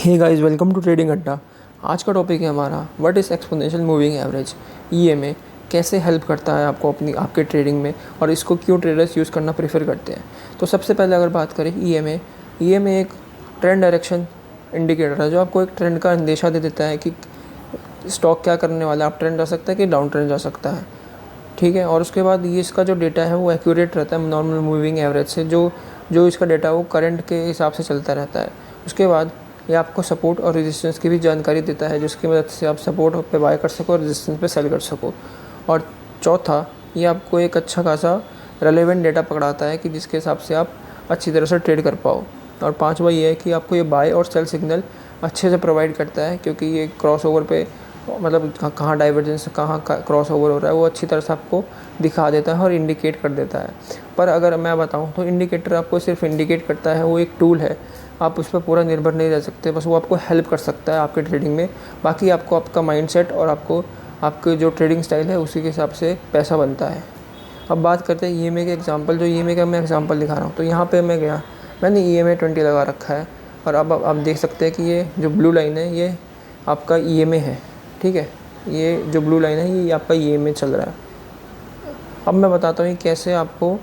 Hey guys, welcome to trading अड्डा। आज का टॉपिक है हमारा what is exponential moving average. EMA कैसे हेल्प करता है आपको आपके ट्रेडिंग में, और इसको क्यों ट्रेडर्स यूज़ करना प्रेफर करते हैं। तो सबसे पहले अगर बात करें ईएमए एक ट्रेंड डायरेक्शन इंडिकेटर है जो आपको एक ट्रेंड का अंदेशा दे देता है कि स्टॉक क्या करने वाला है, अप ट्रेंड जा सकता है कि डाउन ट्रेंड जा सकता है। ठीक है, और उसके बाद ये इसका जो डेटा है वो एक्यूरेट रहता है नॉर्मल मूविंग एवरेज से। जो इसका डेटा है वो करंट के हिसाब से चलता रहता है। उसके बाद ये आपको सपोर्ट और रेजिस्टेंस की भी जानकारी देता है, जिसकी मदद से आप सपोर्ट पे बाय कर सको और रेजिस्टेंस पे सेल कर सको। और चौथा, ये आपको एक अच्छा खासा रेलेवेंट डेटा पकड़ाता है कि जिसके हिसाब से आप अच्छी तरह से ट्रेड कर पाओ। और पांचवा ये है कि आपको ये बाय और सेल सिग्नल अच्छे से प्रोवाइड करता है, क्योंकि ये क्रॉस ओवर पे मतलब कहाँ डाइवर्जेंस, कहाँ क्रॉस ओवर हो रहा है वो अच्छी तरह से आपको दिखा देता है और इंडिकेट कर देता है। पर अगर मैं बताऊं तो इंडिकेटर आपको सिर्फ इंडिकेट करता है, वो एक टूल है, आप उस पर पूरा निर्भर नहीं रह सकते। बस वो आपको हेल्प कर सकता है आपके ट्रेडिंग में। बाकी आपको आपका माइंडसेट और आपके जो ट्रेडिंग स्टाइल है उसी के हिसाब से पैसा बनता है। अब बात करते हैं ईएमए के एग्जांपल। जो ईएमए का मैं एग्जांपल दिखा रहा हूँ, तो यहाँ पे मैंने ईएमए 20 लगा रखा है। और अब आप देख सकते हैं कि ये जो ब्लू लाइन है ये आपका ईएमए है। ठीक है, ये जो ब्लू लाइन है ये आपका ईएमए चल रहा है। अब मैं बताता हूँ कैसे आपको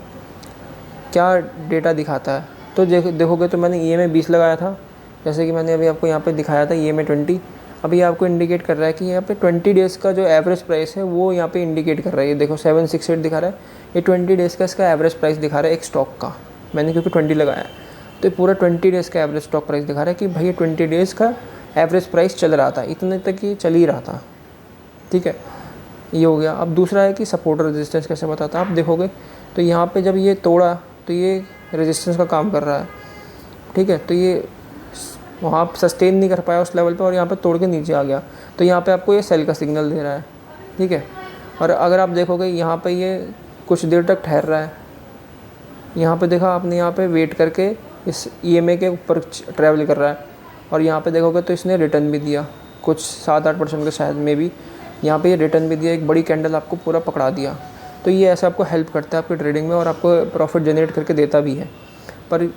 क्या डेटा दिखाता है। तो देखोगे तो मैंने ईएमए 20 लगाया था, जैसे कि मैंने अभी आपको यहाँ पे दिखाया था ईएमए 20। अभी आपको इंडिकेट कर रहा है कि यहाँ पे 20 डेज़ का जो एवरेज प्राइस है वो यहाँ पे इंडिकेट कर रहा है। ये देखो 768 दिखा रहा है, ये 20 डेज़ का इसका एवरेज प्राइस दिखा रहा है एक स्टॉक का। मैंने क्योंकि 20 लगाया है तो ये पूरा 20 डेज़ का एवरेज स्टॉक प्राइस दिखा रहा है कि भाई 20 डेज़ का एवरेज प्राइस चल रहा था, इतने तक ये चल ही रहा था। ठीक है, ये हो गया। अब दूसरा है कि सपोर्ट और रेजिस्टेंस कैसे बताता है। आप देखोगे तो यहाँ पे जब ये तोड़ा तो ये रेजिस्टेंस का काम कर रहा है। ठीक है, तो ये वहाँ सस्टेन नहीं कर पाया उस लेवल पे और यहाँ पे तोड़ के नीचे आ गया, तो यहाँ पे आपको ये सेल का सिग्नल दे रहा है। ठीक है, और अगर आप देखोगे यहाँ पे ये कुछ देर तक ठहर रहा है, यहाँ पे देखा आपने, यहाँ पे वेट करके इस ईएमए के ऊपर ट्रैवल कर रहा है। और यहाँ पे देखोगे तो इसने रिटर्न भी दिया कुछ 7-8% का शायद में भी, यहाँ पे ये रिटर्न भी दिया, एक बड़ी कैंडल आपको पूरा पकड़ा दिया। तो ये ऐसे आपको हेल्प करता है आपकी ट्रेडिंग में और आपको प्रॉफिट जनरेट करके देता भी है। पर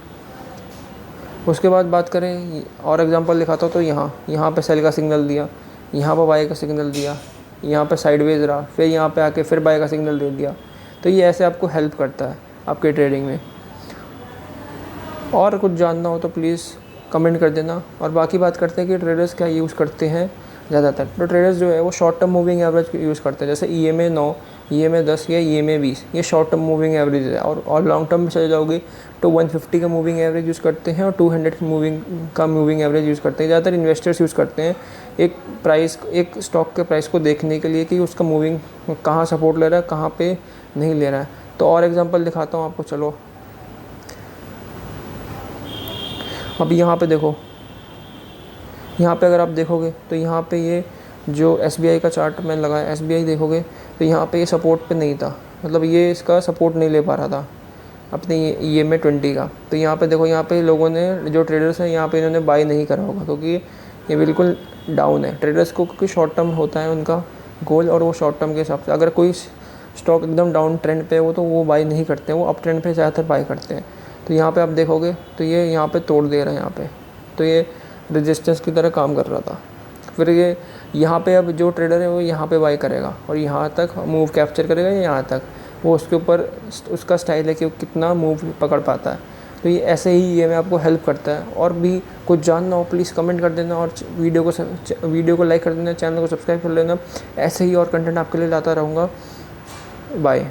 उसके बाद बात करें और एग्जांपल दिखाता हूँ, तो यहाँ पे सेल का सिग्नल दिया, यहाँ पे बाय का सिग्नल दिया, यहाँ पे साइडवेज रहा, फिर यहाँ पे आके फिर बाय का सिग्नल दे दिया। तो ये ऐसे आपको हेल्प करता है आपके ट्रेडिंग में। और कुछ जानना हो तो प्लीज़ कमेंट कर देना। और बाकी बात करते हैं कि ट्रेडर्स क्या यूज़ करते हैं ज़्यादातर। तो ट्रेडर्स जो है वो short term moving average use करते हैं, जैसे ईएमए 9, ईएमए 10 या ईएमए 20, ये शॉर्ट टर्म मूविंग एवरेज है। और लॉन्ग टर्म में चले जाओगे तो 150 का मूविंग एवरेज यूज़ करते हैं और 200 का मूविंग एवरेज यूज़ करते हैं। ज़्यादातर इन्वेस्टर्स यूज़ करते हैं एक स्टॉक के प्राइस को देखने के लिए कि उसका मूविंग कहाँ सपोर्ट ले रहा है, कहाँ पे नहीं ले रहा है। तो और एग्जांपल दिखाता हूँ आपको, चलो। अब यहाँ पे देखो, यहाँ पे अगर आप देखोगे तो यहाँ पे ये जो एसबीआई का चार्ट मैंने लगाया, एसबीआई देखोगे तो यहाँ पे ये सपोर्ट पे नहीं था, मतलब ये इसका सपोर्ट नहीं ले पा रहा था अपने ईएमए 20 का। तो यहाँ पे देखो, यहाँ पे लोगों ने, जो ट्रेडर्स हैं यहाँ पे, इन्होंने बाय नहीं करा होगा क्योंकि ये बिल्कुल डाउन है। ट्रेडर्स को क्योंकि शॉर्ट टर्म होता है उनका गोल, और वो शॉर्ट टर्म के हिसाब से अगर कोई स्टॉक एकदम डाउन ट्रेंड पे हो तो वो बाय नहीं करते हैं, वो अप ट्रेंड पे ज़्यादातर बाय करते हैं। तो यहाँ पे आप देखोगे तो ये यहाँ पे तोड़ दे रहा है, यहाँ पे तो ये रेजिस्टेंस की तरह काम कर रहा था। फिर ये यहाँ पे अब जो ट्रेडर है वो यहाँ पे बाय करेगा और यहाँ तक मूव कैप्चर करेगा या यहाँ तक, वो उसके ऊपर उसका स्टाइल है कि वो कितना मूव पकड़ पाता है। तो ये ऐसे ही ये मैं आपको हेल्प करता है। और भी कुछ जानना हो प्लीज़ कमेंट कर देना, और वीडियो को लाइक कर देना, चैनल को सब्सक्राइब कर लेना। ऐसे ही और कंटेंट आपके लिए लाता रहूँगा। बाय।